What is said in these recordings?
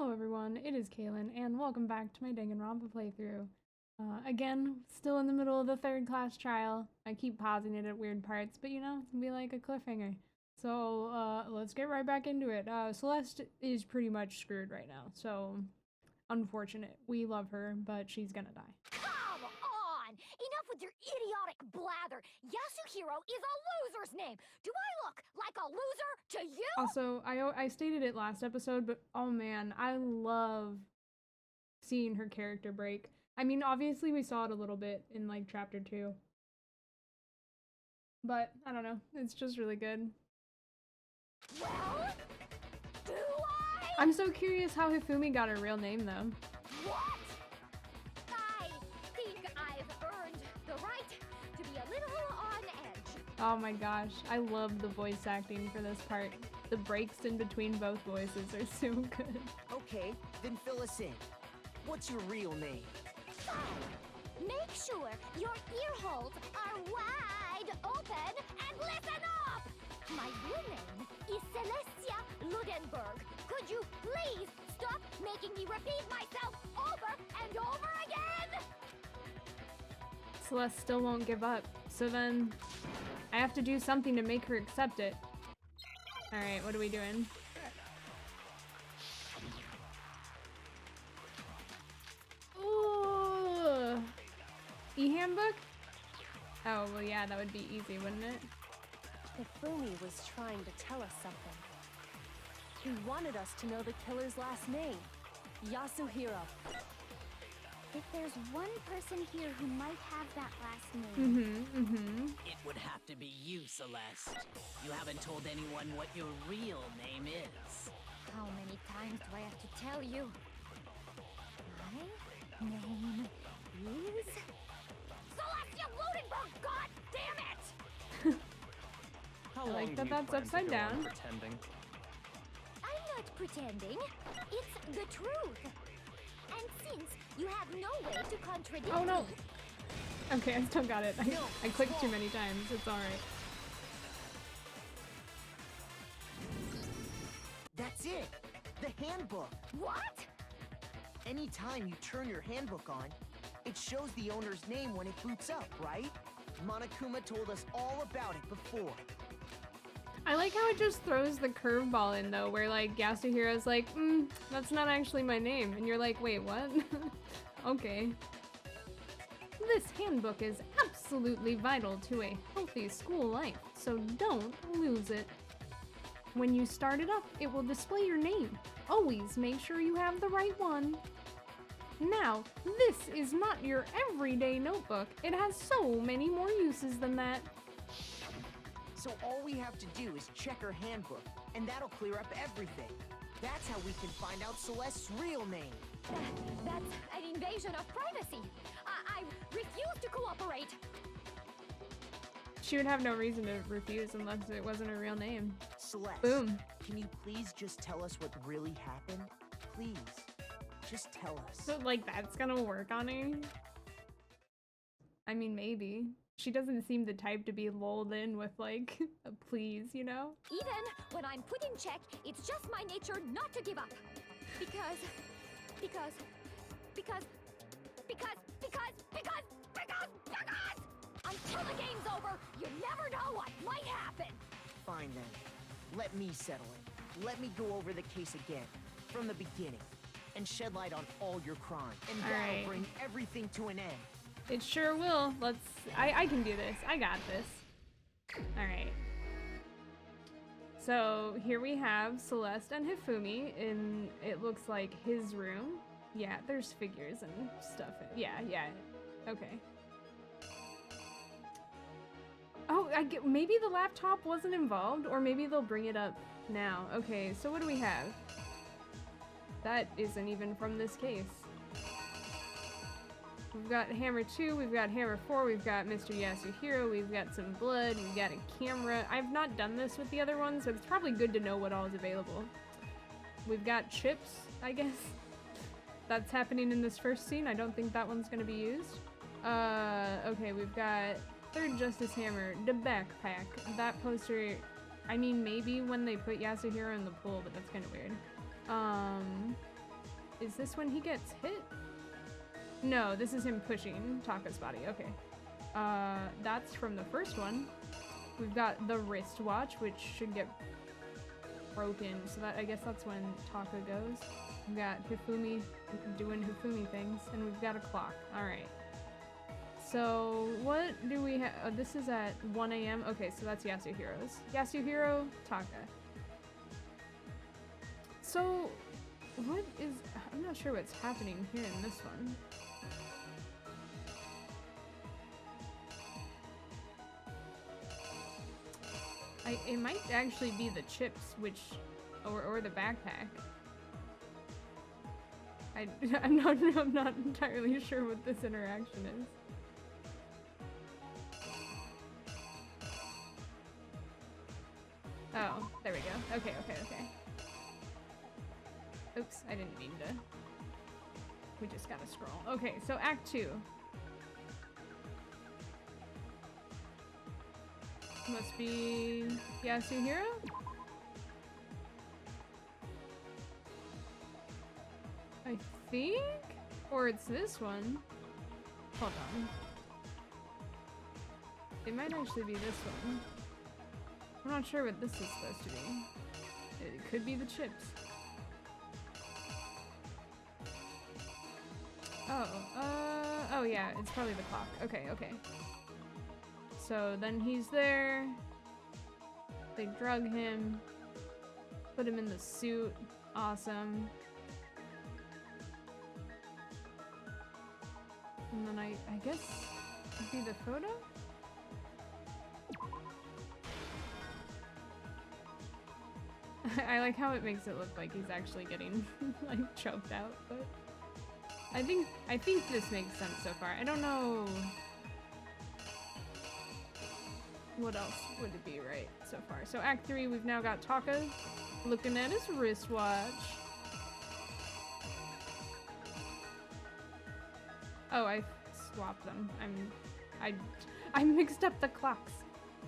Hello everyone, it is Kaahlan, and welcome back to my Danganronpa playthrough. Again, still in the middle of the third class trial. I keep pausing it at weird parts, but you know, it's gonna be like a cliffhanger. So, let's get right back into it. Celeste is pretty much screwed right now, so unfortunate. We love her, but she's gonna die. Come on! Enough with your idiotic blather! Yasuhiro is a loser's name! Do I look like a loser to you? Also, I stated it last episode, but oh man, I love seeing her character break. I mean, obviously we saw it a little bit in, like, chapter 2. But, I don't know, it's just really good. Well, do I? I'm so curious how Hifumi got her real name, though. What? I think I've earned the right to be a little on edge. Oh my gosh, I love the voice acting for this part. The breaks in between both voices are so good. Okay, then fill us in. What's your real name? Fine. Make sure your ear holes are wide open and listen up! My real name is Celestia Ludenberg. Could you please stop making me repeat myself over and over again? Celeste still won't give up, so then I have to do something to make her accept it. Alright, what are we doing? Ooh! E-handbook? Oh, well yeah, that would be easy, wouldn't it? Hifumi was trying to tell us something. He wanted us to know the killer's last name, Yasuhiro. If there's one person here who might have that last name... It would have to be you, Celeste. You haven't told anyone what your real name is. How many times do I have to tell you? My name is... Celestia Ludenberg, god damn it! I like that that's upside down. Pretending. I'm not pretending. It's the truth. And since you have no way to contradict Oh no! me, Okay, I still got it. I clicked too many times, it's alright. That's it! The handbook! what? Anytime you turn your handbook on, it shows the owner's name when it boots up, right? Monokuma told us all about it before. I like how it just throws the curveball in though, where like Yasuhiro's like, that's not actually my name. And you're like, wait, what? Okay. This handbook is absolutely vital to a healthy school life, so don't lose it. When you start it up, it will display your name. Always make sure you have the right one. Now, this is not your everyday notebook. It has so many more uses than that. So all we have to do is check her handbook, and that'll clear up everything. That's how we can find out Celeste's real name. That's an invasion of privacy. I refuse to cooperate. She would have no reason to refuse unless it wasn't her real name. Celeste, Boom. can you please just tell us what really happened? Please, just tell us. So like that's gonna work on her? I mean, maybe. She doesn't seem the type to be lulled in with like a please, you know? Even when I'm put in check, it's just my nature not to give up. Because until the game's over, you never know what might happen. Fine then. Let me settle it. Let me go over the case again, from the beginning, and shed light on all your crimes. And that'll Alright. bring everything to an end. It sure will. I can do this. I got this. Alright. So here we have Celeste and Hifumi in, it looks like his room. Yeah, there's figures and stuff. Yeah. Okay. Oh, maybe the laptop wasn't involved, or maybe they'll bring it up now. Okay, so what do we have? That isn't even from this case. We've got Hammer 2, we've got Hammer 4, we've got Mr. Yasuhiro, we've got some blood, we've got a camera. I've not done this with the other ones, but it's probably good to know what all is available. We've got chips, I guess. That's happening in this first scene. I don't think that one's gonna be used. Okay, we've got Third Justice Hammer, the backpack. That poster, I mean, maybe when they put Yasuhiro in the pool, but that's kind of weird. is this when he gets hit? No, this is him pushing Taka's body. Okay. That's from the first one. We've got the wristwatch, which should get broken. So that, I guess that's when Taka goes. We've got Hifumi doing Hifumi things, and we've got a clock. All right. So what do we have? This is at 1 a.m. Okay, so that's Yasuhiro's. Yasuhiro, Taka. So what is? I'm not sure what's happening here in this one. It might actually be the chips, or the backpack. I'm not entirely sure what this interaction is. Oh, there we go. Okay. Oops, I didn't mean to. We just gotta scroll. Okay, so Act 2. Must be Yasuhiro? I think? Or it's this one. Hold on. It might actually be this one. I'm not sure what this is supposed to be. It could be the chips. Oh yeah, it's probably the clock. Okay. So then he's there. They drug him. Put him in the suit. Awesome. And then I guess it'd be the photo? I like how it makes it look like he's actually getting like choked out, but I think this makes sense so far. I don't know what else would it be right so far. So Act 3, we've now got Taka looking at his wristwatch. Oh, I swapped them. I mixed up the clocks.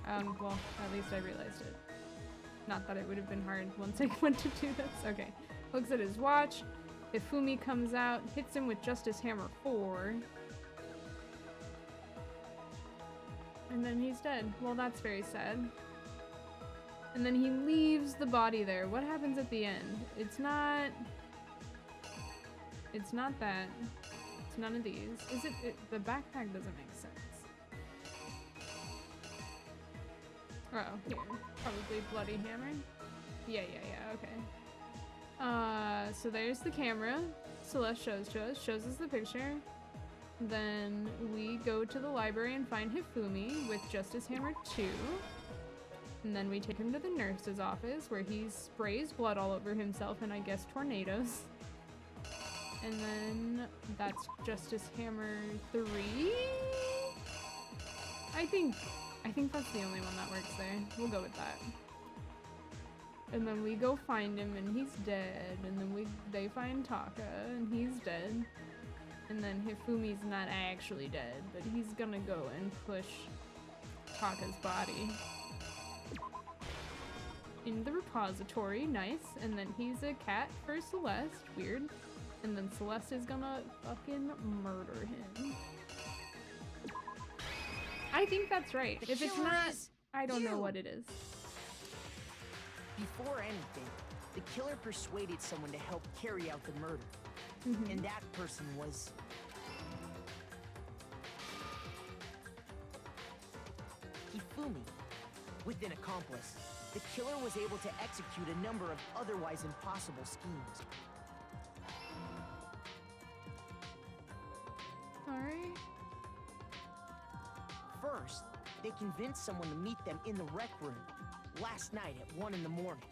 Well, at least I realized it. Not that it would have been hard once I went to do this. Okay. Looks at his watch. Hifumi comes out, hits him with Justice Hammer 4. And then he's dead. Well, that's very sad. And then he leaves the body there. What happens at the end? It's not that. It's none of these. Is it? The backpack doesn't make sense. Oh, here. Probably Bloody Hammer. Yeah, okay. So there's the camera. Celeste shows us the picture. Then we go to the library and find Hifumi with Justice Hammer 2. And then we take him to the nurse's office where he sprays blood all over himself and I guess tornadoes. And then that's Justice Hammer 3. I think that's the only one that works there. We'll go with that. And then we go find him and he's dead. And then they find Taka and he's dead. And then Hifumi's not actually dead, but he's gonna go and push Taka's body in the repository. Nice. And then he's a cat for Celeste. Weird. And then Celeste is gonna fucking murder him. I think that's right. If it's not, I don't know what it is. Before anything, the killer persuaded someone to help carry out the murder. And that person was... Hifumi. With an accomplice, the killer was able to execute a number of otherwise impossible schemes. Alright. First, they convinced someone to meet them in the rec room last night at 1 in the morning.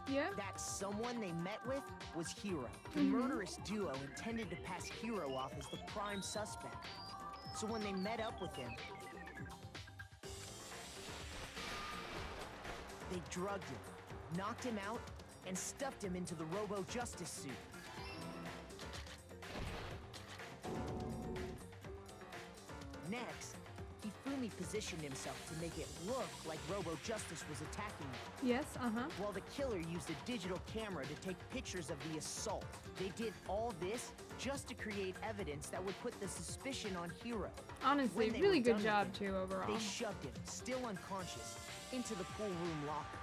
Yeah. That someone they met with was Hiro. The murderous duo intended to pass Hiro off as the prime suspect. So when they met up with him, they drugged him, knocked him out, and stuffed him into the Robo-Justice suit. Next, Hifumi Hifumi positioned himself to make it look like Robo Justice was attacking him, Yes, while the killer used a digital camera to take pictures of the assault. They did all this just to create evidence that would put the suspicion on Hiro. Honestly, When they really were good done with job too overall. They shoved him, still unconscious, into the pool room locker.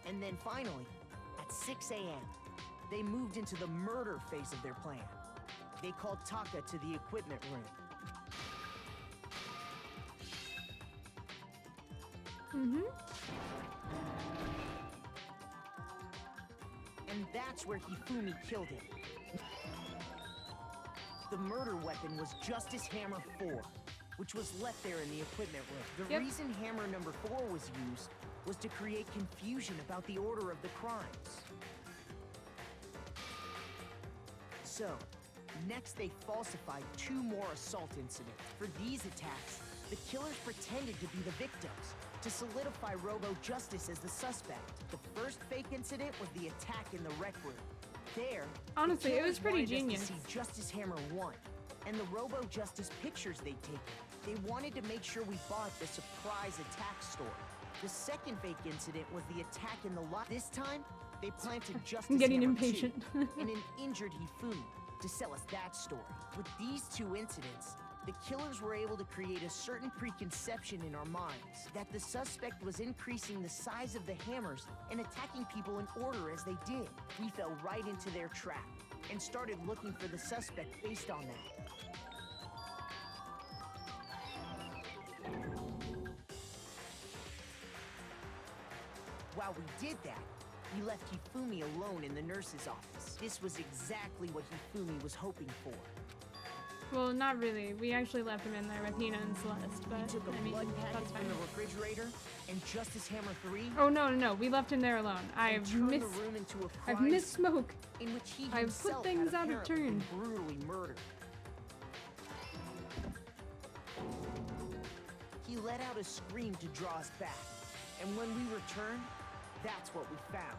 And then finally, at 6 a.m., they moved into the murder phase of their plan. They called Taka to the equipment room. And that's where Hifumi killed him. The murder weapon was Justice Hammer 4, which was left there in the equipment room. The reason Hammer number 4 was used was to create confusion about the order of the crimes. So, next they falsified 2 more assault incidents. For these attacks, the killers pretended to be the victims, to solidify Robo Justice as the suspect. The first fake incident was the attack in the rec room. There, Honestly, the it was killers pretty wanted us genius. to see Justice Hammer 1 and the Robo Justice pictures they'd taken. They wanted to make sure we bought the surprise attack story. The second fake incident was the attack in the lot. This time, they planted Justice I'm getting Hammer impatient. 2 and an injured Hifumi to sell us that story. With these 2 incidents, the killers were able to create a certain preconception in our minds that the suspect was increasing the size of the hammers and attacking people in order as they did. We fell right into their trap and started looking for the suspect based on that. While we did that, we left Hifumi alone in the nurse's office. This was exactly what Hifumi was hoping for. Well, not really. We actually left him in there with Hina and Celeste, but He took a I mean, blood packet that's from fine. the refrigerator and Justice Hammer 3 Oh no, we left him there alone. and I've turned missed the room into a I've crime missed smoke. scene in which he I've himself put things had out of apparently been turn. brutally murdered. He let out a scream to draw us back, and when we returned, that's what we found.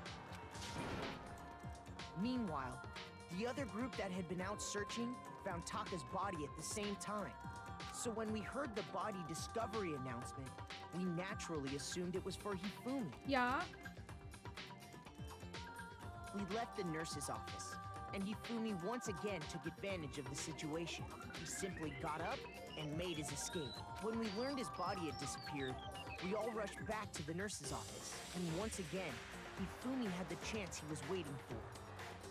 Meanwhile, the other group that had been out searching found Taka's body at the same time. So when we heard the body discovery announcement, we naturally assumed it was for Hifumi. Yeah. We left the nurse's office, and Hifumi once again took advantage of the situation. He simply got up and made his escape. When we learned his body had disappeared, we all rushed back to the nurse's office. And once again, Hifumi had the chance he was waiting for.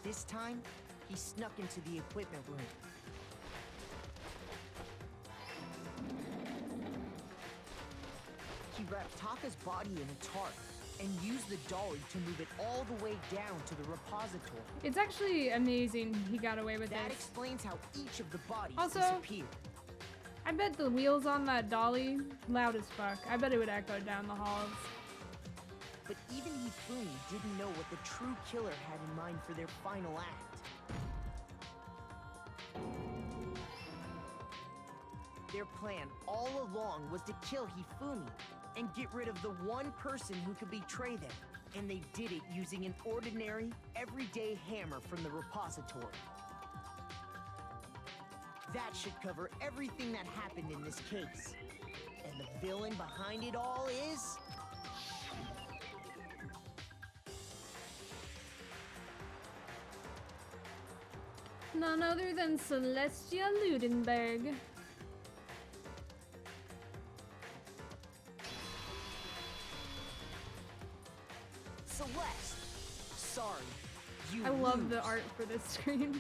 This time, he snuck into the equipment room. He wrapped Taka's body in a tarp and used the dolly to move it all the way down to the repository. It's actually amazing he got away with That this. explains how each of the bodies Also- disappeared. I bet the wheels on that dolly, loud as fuck. I bet it would echo down the halls. But even Hifumi didn't know what the true killer had in mind for their final act. Their plan all along was to kill Hifumi and get rid of the one person who could betray them. And they did it using an ordinary, everyday hammer from the repository. That should cover everything that happened in this case. And the villain behind it all is... None other than Celestia Ludenberg. Celeste! Sorry, you I love the lose. art for this screen.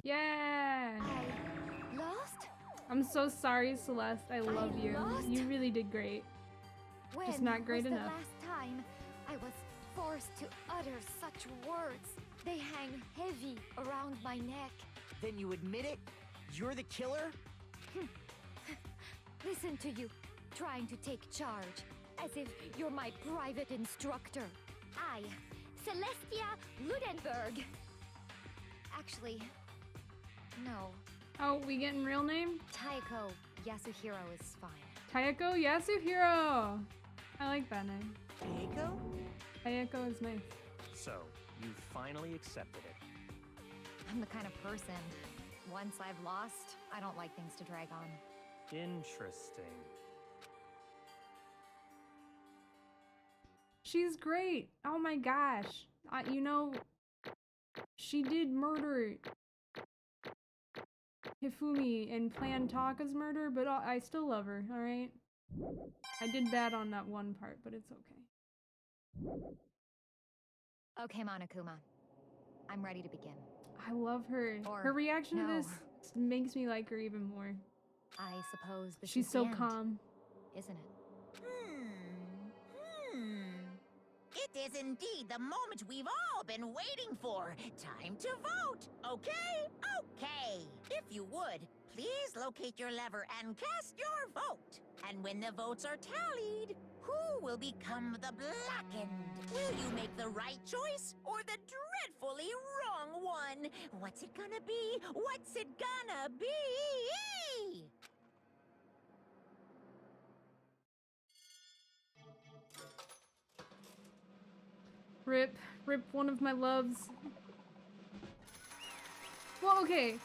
Yeah! I lost? I'm so sorry, Celeste. I love you. lost? You really did great. When Just not great was enough. the last time I was forced to utter such words? They hang heavy around my neck. Then you admit it? You're the killer? Listen to you, trying to take charge, as if you're my private instructor. I, Celestia Ludenberg. Actually, no. Oh, we getting real name? Taiko Yasuhiro is fine. Tayako Yasuhiro! I like that name. Keiko? Tayako is nice. So, you finally accepted it. I'm the kind of person, once I've lost, I don't like things to drag on. Interesting. She's great. Oh my gosh. You know, she did murder Hifumi and planned Taka's murder, but I still love her, alright? I did bad on that one part, but it's okay. Okay, Monokuma. I'm ready to begin. I love her. Or, Her reaction to no. this makes me like her even more. I suppose this She's is so the end, calm. isn't it? It is indeed the moment we've all been waiting for. Time to vote. Okay? Okay. If you would, please locate your lever and cast your vote. And when the votes are tallied, who will become the blackened? Will you make the right choice or the dreadfully wrong one? What's it gonna be? What's it gonna be? Rip one of my loves. Well, okay.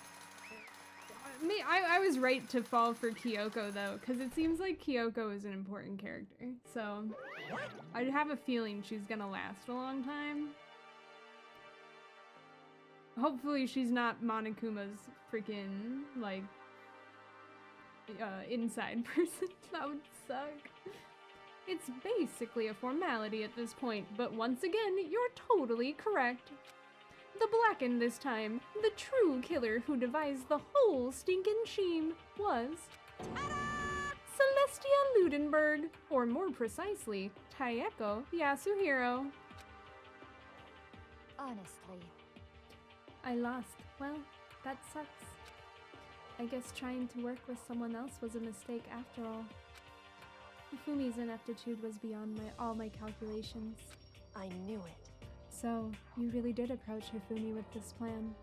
I was right to fall for Kyoko though, because it seems like Kyoko is an important character. So I have a feeling she's gonna last a long time. Hopefully she's not Monokuma's freaking like inside person. That would suck. It's basically a formality at this point, but once again, you're totally correct. The Blackened this time, the true killer who devised the whole stinking scheme, was Celestia Ludenberg, or more precisely, Taeko Yasuhiro. Honestly. I lost. Well, that sucks. I guess trying to work with someone else was a mistake after all. Hifumi's ineptitude was beyond all my calculations. I knew it. So, you really did approach Hifumi with this plan.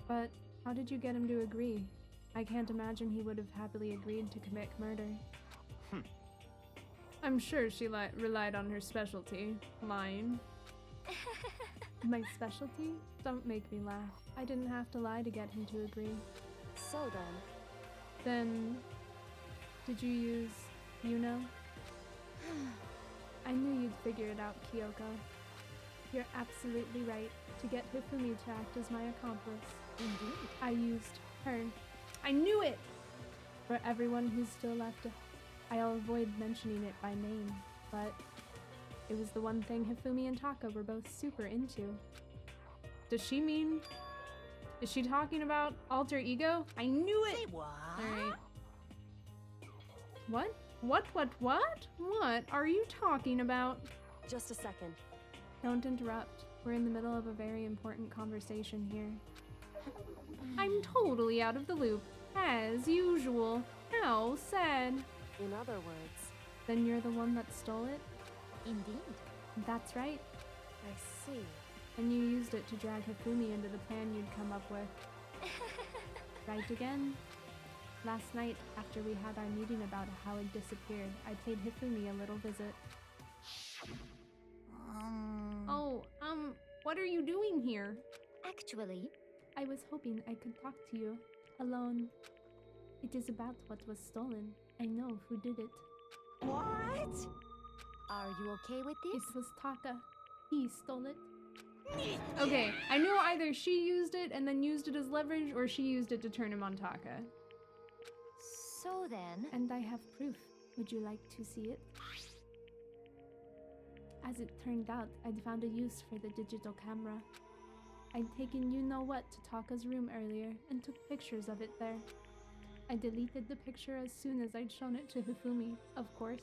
But how did you get him to agree? I can't imagine he would have happily agreed to commit murder. I'm sure she relied on her specialty, lying. My specialty? Don't make me laugh. I didn't have to lie to get him to agree. So Then, did you use Yuno? I knew you'd figure it out, Kyoko. You're absolutely right. To get Hifumi to act as my accomplice. Indeed. I used her. I knew it! For everyone who's still left, I'll avoid mentioning it by name, but it was the one thing Hifumi and Taka were both super into. Does she mean... Is she talking about alter ego? I knew it! Say what? Alright. What? What are you talking about? just a second. Don't interrupt. We're in the middle of a very important conversation here. I'm totally out of the loop, as usual. How sad. In other words, Then you're the one that stole it? Indeed. That's right. I see. And you used it to drag Hifumi into the plan you'd come up with. Right again? Last night, after we had our meeting about how it disappeared, I paid Hifumi a little visit. What are you doing here? Actually, I was hoping I could talk to you, alone. It is about what was stolen. I know who did it. What? Are you okay with this? It was Taka. He stole it. Okay, I know either she used it and then used it as leverage, or she used it to turn him on Taka. So then... And I have proof. Would you like to see it? As it turned out, I'd found a use for the digital camera. I'd taken you-know-what to Taka's room earlier and took pictures of it there. I deleted the picture as soon as I'd shown it to Hifumi, of course.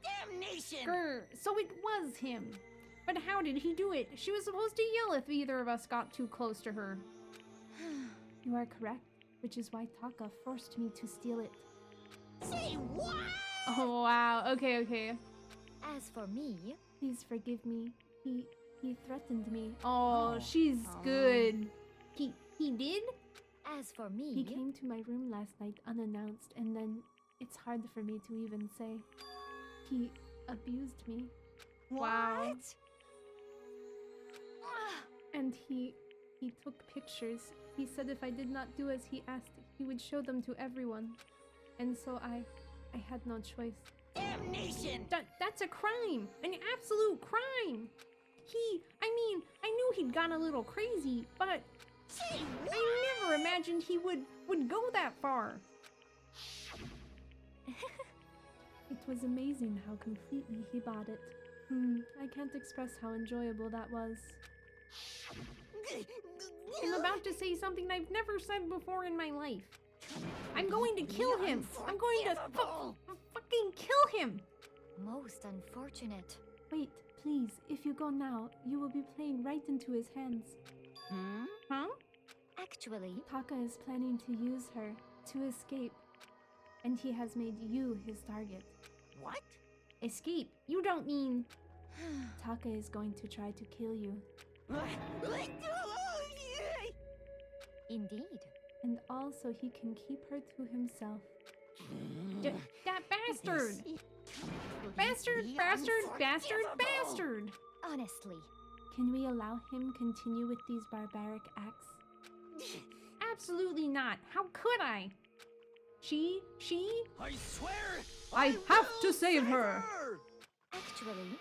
Damnation! Grr, so it was him! But how did he do it? She was supposed to yell if either of us got too close to her. You are correct, which is why Taka forced me to steal it. Say what? Oh wow, okay. As for me... Please forgive me. He threatened me. Oh, she's good. He did? As for me... He came to my room last night unannounced, and then it's hard for me to even say. He abused me. Wow. What? And he He took pictures. He said if I did not do as he asked, he would show them to everyone. And so I had no choice. Damnation! That's a crime! An absolute crime! I knew he'd gone a little crazy, but Gee, what? I never imagined he would go that far. It was amazing how completely he bought it. I can't express how enjoyable that was. I'm about to say something I've never said before in my life. I'm going to kill him! I'm going to fucking kill him! Most unfortunate. Wait, please, if you go now, you will be playing right into his hands. Huh? Actually, Taka is planning to use her to escape, and he has made you his target. What? Escape? You don't mean... Taka is going to try to kill you. indeed. And also he can keep her to himself. That bastard! Bastard! Honestly, Can we allow him continue with these barbaric acts? Absolutely not! How could I? She? I swear! I have to save her! actually,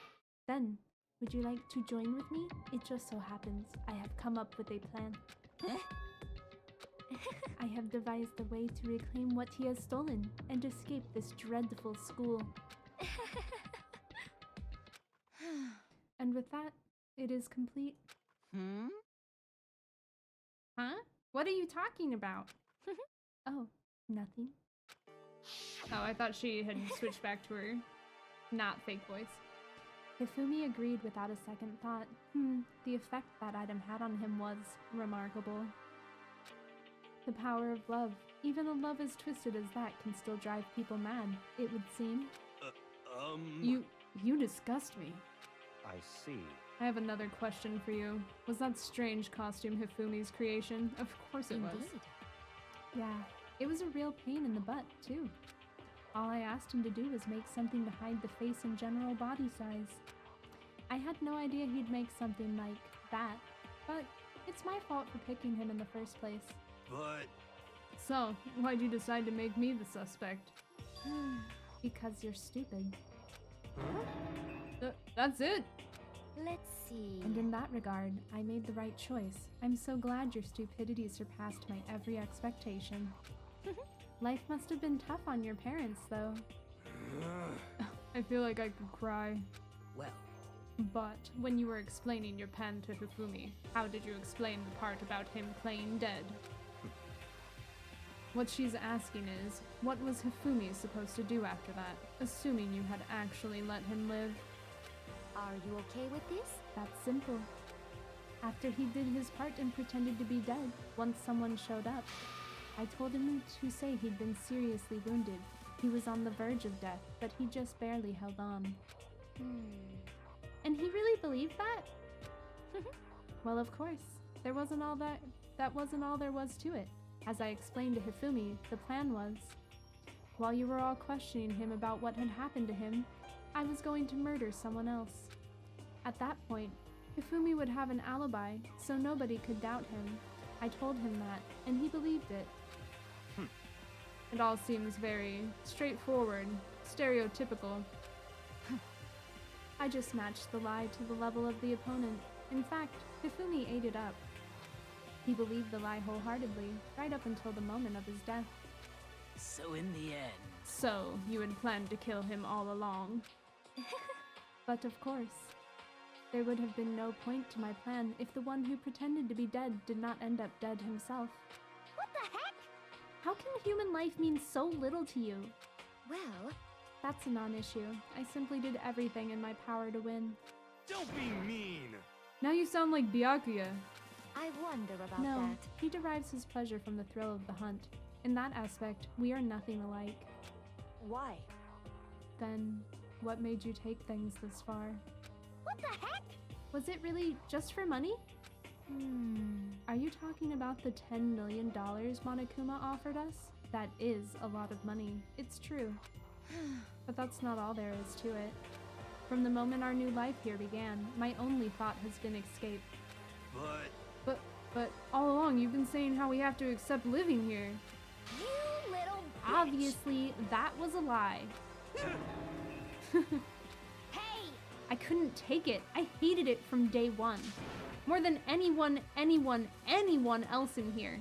Then, would you like to join with me? It just so happens I have come up with a plan. I have devised a way to reclaim what he has stolen and escape this dreadful school. And with that, it is complete. Huh? What are you talking about? Oh, nothing. Oh, I thought she had switched back to her not fake voice. Hifumi agreed without a second thought. The effect that item had on him was remarkable. The power of love. Even a love as twisted as that can still drive people mad, it would seem. You disgust me. I see. I have another question for you. Was that strange costume Hifumi's creation? Of course it was. indeed. Yeah, it was a real pain in the butt, too. All I asked him to do was make something to hide the face and general body size. I had no idea he'd make something like that, but it's my fault for picking him in the first place. But... So, why'd you decide to make me the suspect? Because you're stupid. That's it! Let's see. And in that regard, I made the right choice. I'm so glad your stupidity surpassed my every expectation. Life must have been tough on your parents, though. I feel like I could cry. Well, But when you were explaining your pen to Hifumi, how did you explain the part about him playing dead? What she's asking is, what was Hifumi supposed to do after that, assuming you had actually let him live? Are you okay with this? That's simple. After he did his part and pretended to be dead, once someone showed up, I told him to say he'd been seriously wounded. He was on the verge of death, but he just barely held on. And he really believed that? Well, of course. That wasn't all there was to it. As I explained to Hifumi, the plan was, while you were all questioning him about what had happened to him, I was going to murder someone else. At that point, Hifumi would have an alibi, so nobody could doubt him. I told him that, and he believed it. It all seems very straightforward, stereotypical. I just matched the lie to the level of the opponent. In fact, Hifumi ate it up. He believed the lie wholeheartedly, right up until the moment of his death. so in the end... So, you had planned to kill him all along. But of course, there would have been no point to my plan if the one who pretended to be dead did not end up dead himself. What the heck? How can human life mean so little to you? Well, That's a non-issue. I simply did everything in my power to win. Don't be mean! Now you sound like Byakuya. I wonder about No, that. he derives his pleasure from the thrill of the hunt. In that aspect, we are nothing alike. Why? Then, what made you take things this far? What the heck? Was it really just for money? Are you talking about the $10 million Monokuma offered us? That is a lot of money. It's true. But that's not all there is to it. From the moment our new life here began, my only thought has been escape. But... But all along, you've been saying how we have to accept living here. You little bitch. Obviously, that was a lie. Hey! I couldn't take it. I hated it from day one. More than anyone else in here.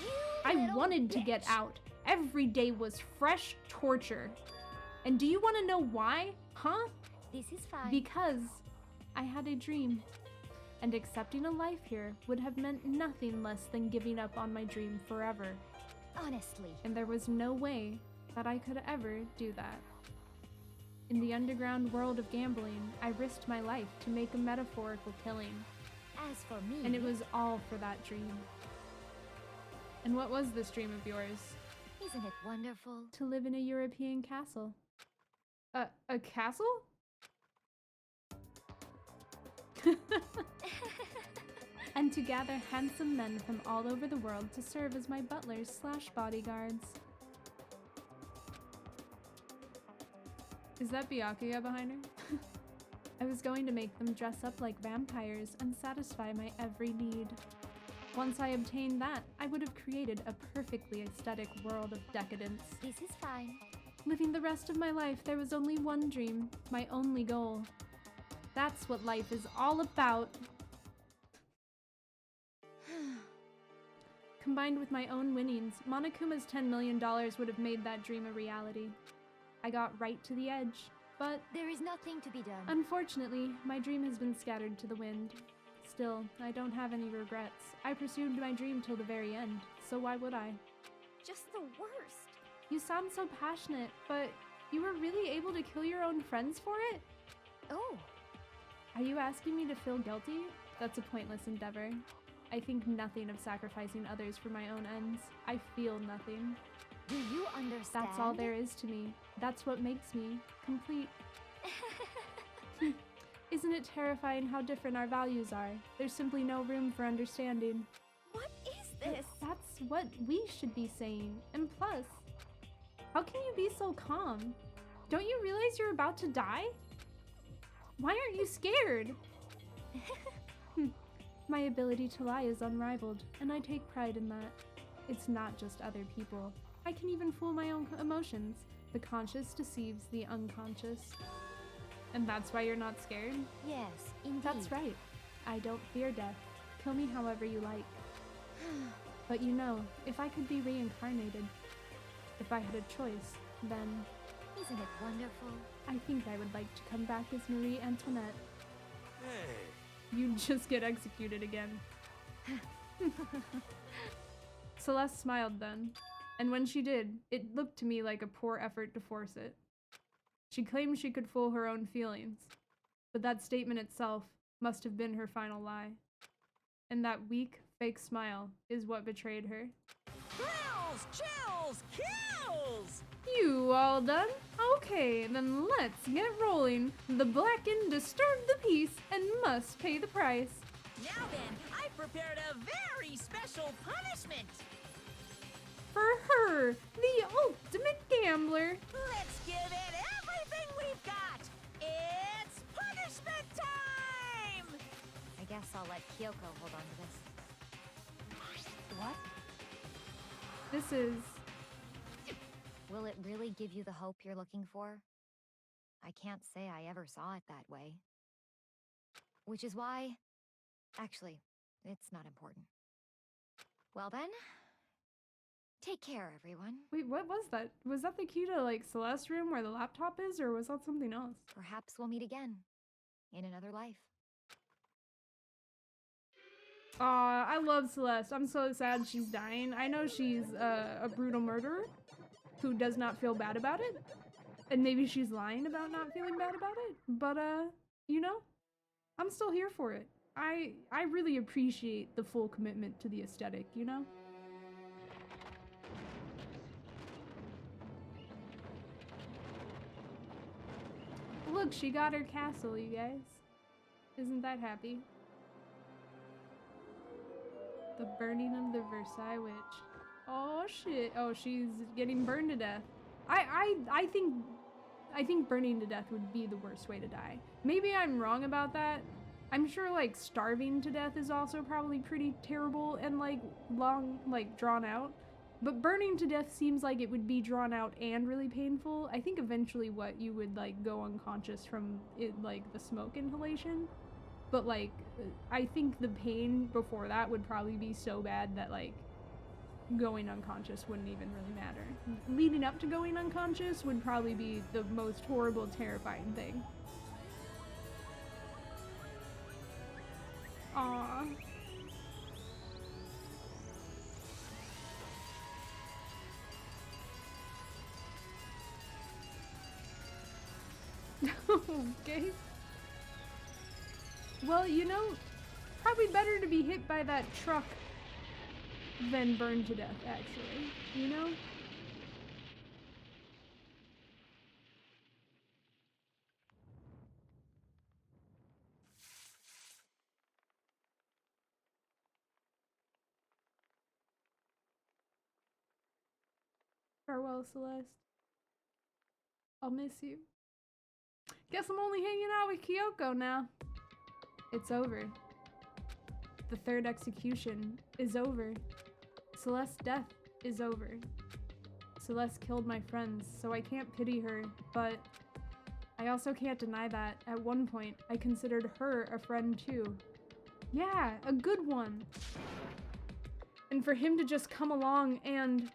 You I little wanted to get bitch. out. Every day was fresh torture. And do you want to know why? Huh? This is fine. Because I had a dream. And accepting a life here would have meant nothing less than giving up on my dream forever. Honestly. And there was no way that I could ever do that. In the underground world of gambling, I risked my life to make a metaphorical killing. As for me... And it was all for that dream. And what was this dream of yours? Isn't it wonderful? To live in a European castle. A castle? And to gather handsome men from all over the world to serve as my butlers / bodyguards. Is that Byakuya behind her? I was going to make them dress up like vampires and satisfy my every need. Once I obtained that, I would have created a perfectly aesthetic world of decadence. This is fine. Living the rest of my life, there was only one dream, my only goal. That's what life is all about. Combined with my own winnings, Monokuma's $10 million would have made that dream a reality. I got right to the edge, but There is nothing to be done. unfortunately, my dream has been scattered to the wind. Still, I don't have any regrets. I pursued my dream till the very end, so why would I? Just the worst. You sound so passionate, but you were really able to kill your own friends for it? Oh, Are you asking me to feel guilty? That's a pointless endeavor. I think nothing of sacrificing others for my own ends. I feel nothing. do you understand? That's all there is to me. That's what makes me complete. Isn't it terrifying how different our values are? There's simply no room for understanding. What is this? That's what we should be saying. And plus, how can you be so calm? Don't you realize you're about to die? Why aren't you scared? My ability to lie is unrivaled, and I take pride in that. It's not just other people. I can even fool my own emotions. The conscious deceives the unconscious. And that's why you're not scared? Yes, indeed. That's right. I don't fear death. Kill me however you like. But you know, if I could be reincarnated, if I had a choice, then Isn't it wonderful? I think I would like to come back as Marie Antoinette. Hey. You'd just get executed again. Celeste smiled then, and when she did, it looked to me like a poor effort to force it. She claimed she could fool her own feelings, but that statement itself must have been her final lie. And that weak, fake smile is what betrayed her. Thrills, chills, kills! You all done? Okay, then let's get rolling. The Blackened disturbed the peace and must pay the price. Now then, I've prepared a very special punishment. For her, the ultimate gambler. Let's give it everything we've got. It's punishment time! I guess I'll let Kyoko hold on to this. What? This is... Will it really give you the hope you're looking for? I can't say I ever saw it that way. Which is why... Actually, it's not important. Well then, take care, everyone. Wait, what was that? Was that the key to, like, Celeste's room where the laptop is, or was that something else? Perhaps we'll meet again, in another life. Aw, I love Celeste. I'm so sad she's dying. I know she's a brutal murderer who does not feel bad about it. And maybe she's lying about not feeling bad about it. But, you know, I'm still here for it. I really appreciate the full commitment to the aesthetic, you know? Look, she got her castle, you guys. Isn't that happy? The burning of the Versailles witch. Oh shit. Oh, she's getting burned to death. I think burning to death would be the worst way to die. Maybe I'm wrong about that, I'm sure like starving to death is also probably pretty terrible and like long, like drawn out. But burning to death seems like it would be drawn out and really painful. I think eventually what you would like go unconscious from it, like the smoke inhalation. But like, I think the pain before that would probably be so bad that like going unconscious wouldn't even really matter. Leading up to going unconscious would probably be the most horrible, terrifying thing. Aww. Okay. Well, you know, probably better to be hit by that truck than burned to death, actually. You know? Farewell, Celeste. I'll miss you. Guess I'm only hanging out with Kyoko now. It's over. The third execution is over. Celeste's death is over. Celeste killed my friends, so I can't pity her, but I also can't deny that at one point I considered her a friend too. Yeah, a good one. And for him to just come along and...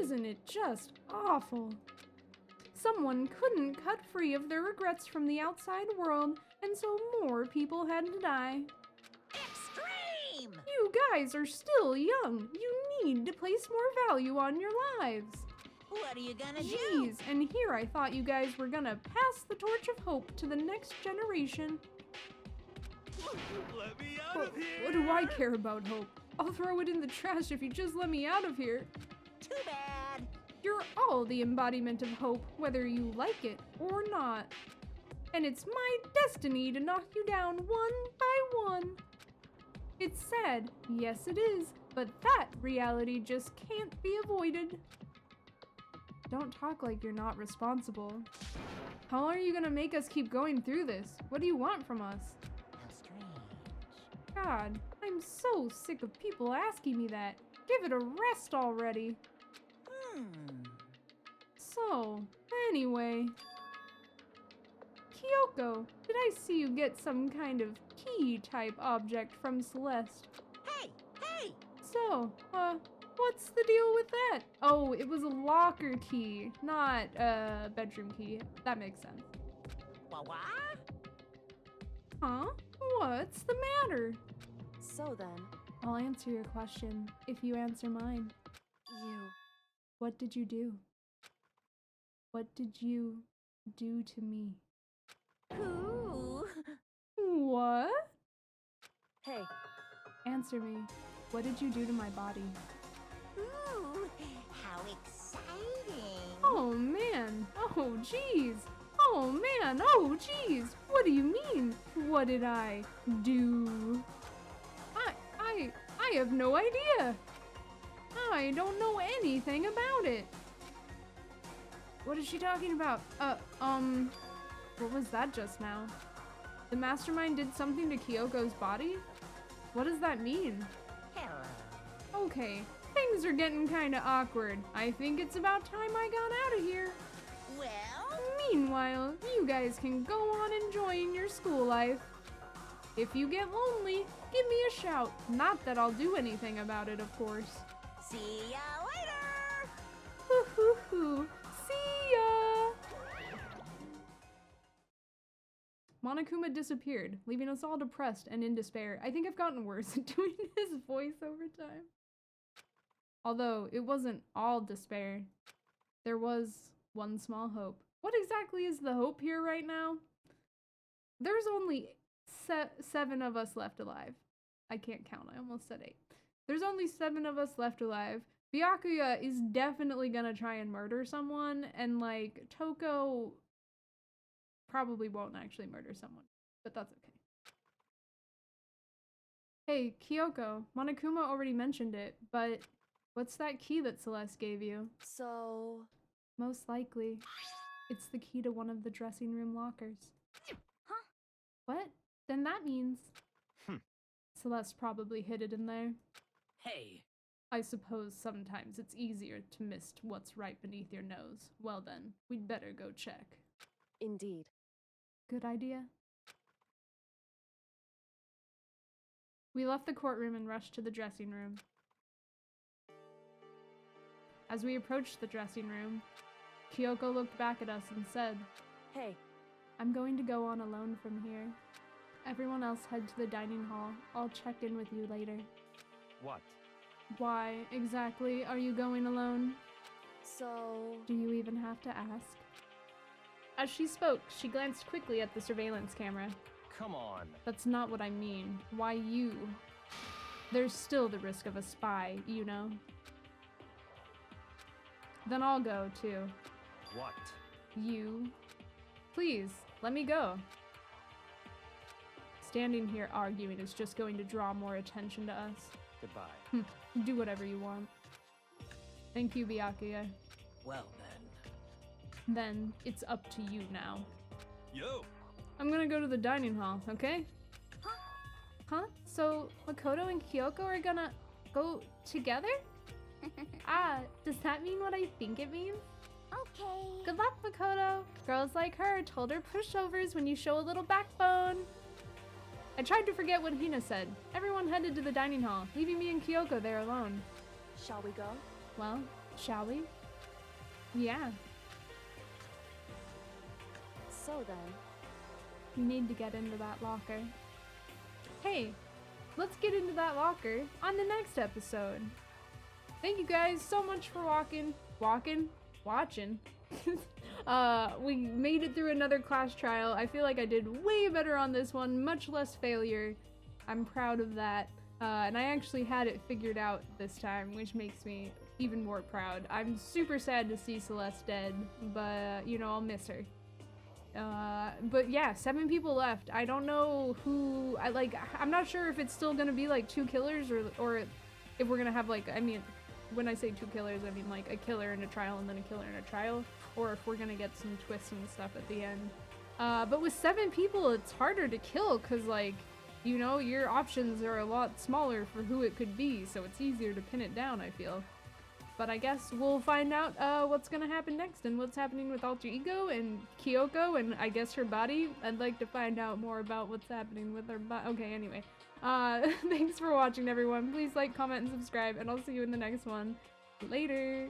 Isn't it just awful? Someone couldn't cut free of their regrets from the outside world, and so more people had to die. Extreme! You guys are still young. You need to place more value on your lives. What are you gonna do? Jeez, and here I thought you guys were gonna pass the torch of hope to the next generation. Let me out of here! What do I care about hope? I'll throw it in the trash if you just let me out of here. Too bad. You're all the embodiment of hope, whether you like it or not. And it's my destiny to knock you down one by one. It's sad, yes it is, but that reality just can't be avoided. Don't talk like you're not responsible. How are you gonna make us keep going through this? What do you want from us? How strange. God, I'm so sick of people asking me that. Give it a rest already. So, anyway. Kyoko, did I see you get some kind of key-type object from Celeste? Hey! Hey! So, what's the deal with that? Oh, it was a locker key, not a bedroom key. That makes sense. What? Huh? What's the matter? So then, I'll answer your question if you answer mine. you... What did you do? What did you do to me? Ooh. What? Hey, Answer me. What did you do to my body? Ooh. How exciting. Oh man. Oh jeez. Oh man. Oh jeez. What do you mean? What did I do? I have no idea. I don't know anything about it. What is she talking about? What was that just now? The mastermind did something to Kyoko's body? What does that mean? Hello. Okay, things are getting kinda awkward. I think it's about time I got out of here. Well, Meanwhile, you guys can go on enjoying your school life. If you get lonely, give me a shout. Not that I'll do anything about it, of course. see ya later. Hoo hoo hoo. See ya! Monokuma disappeared, leaving us all depressed and in despair. I think I've gotten worse at doing his voice over time. Although, it wasn't all despair. There was one small hope. What exactly is the hope here right now? There's only 7 of us left alive. I can't count, I almost said 8. There's only 7 of us left alive. Byakuya is definitely gonna try and murder someone, and like, Toko probably won't actually murder someone, but that's okay. Hey, Kyoko, Monokuma already mentioned it, but what's that key that Celeste gave you? so... Most likely, it's the key to one of the dressing room lockers. What? Then that means... Hmm. Celeste probably hid it in there. Hey, I suppose sometimes it's easier to miss what's right beneath your nose. Well then, we'd better go check. Indeed. Good idea? We left the courtroom and rushed to the dressing room. As we approached the dressing room, Kyoko looked back at us and said, Hey, I'm going to go on alone from here. Everyone else head to the dining hall. I'll check in with you later. What? Why, exactly, are you going alone? so... Do you even have to ask? As she spoke, she glanced quickly at the surveillance camera. Come on. That's not what I mean. Why you? There's still the risk of a spy, you know? Then I'll go, too. What? You? Please, let me go. Standing here arguing is just going to draw more attention to us. Goodbye. Do whatever you want. Thank you, Byakuya. well then. Then, it's up to you now. Yo! I'm gonna go to the dining hall, okay? Huh? So, Makoto and Kyoko are gonna go together? Does that mean what I think it means? Okay. Good luck, Makoto! Girls like her told her pushovers when you show a little backbone. I tried to forget what Hina said. Everyone headed to the dining hall, leaving me and Kyoko there alone. Shall we go? Well, shall we? Yeah. So then... We need to get into that locker. Hey, let's get into that locker on the next episode. Thank you guys so much for watching. We made it through another class trial. I feel like I did way better on this one, much less failure. I'm proud of that. And I actually had it figured out this time, which makes me even more proud. I'm super sad to see Celeste dead, but you know, I'll miss her. But yeah, 7 people left. I don't know who, I'm not sure if it's still gonna be like 2 killers or if we're gonna have like, I mean, when I say 2 killers, I mean like a killer in a trial and then a killer in a trial, or if we're gonna get some twists and stuff at the end. But with 7 people, it's harder to kill because like, you know, your options are a lot smaller for who it could be, so it's easier to pin it down, I feel. But I guess we'll find out what's gonna happen next and what's happening with Alter Ego and Kyoko and I guess her body. I'd like to find out more about what's happening with her body. Okay, anyway. Thanks for watching, everyone. Please like, comment, and subscribe, and I'll see you in the next one. Later!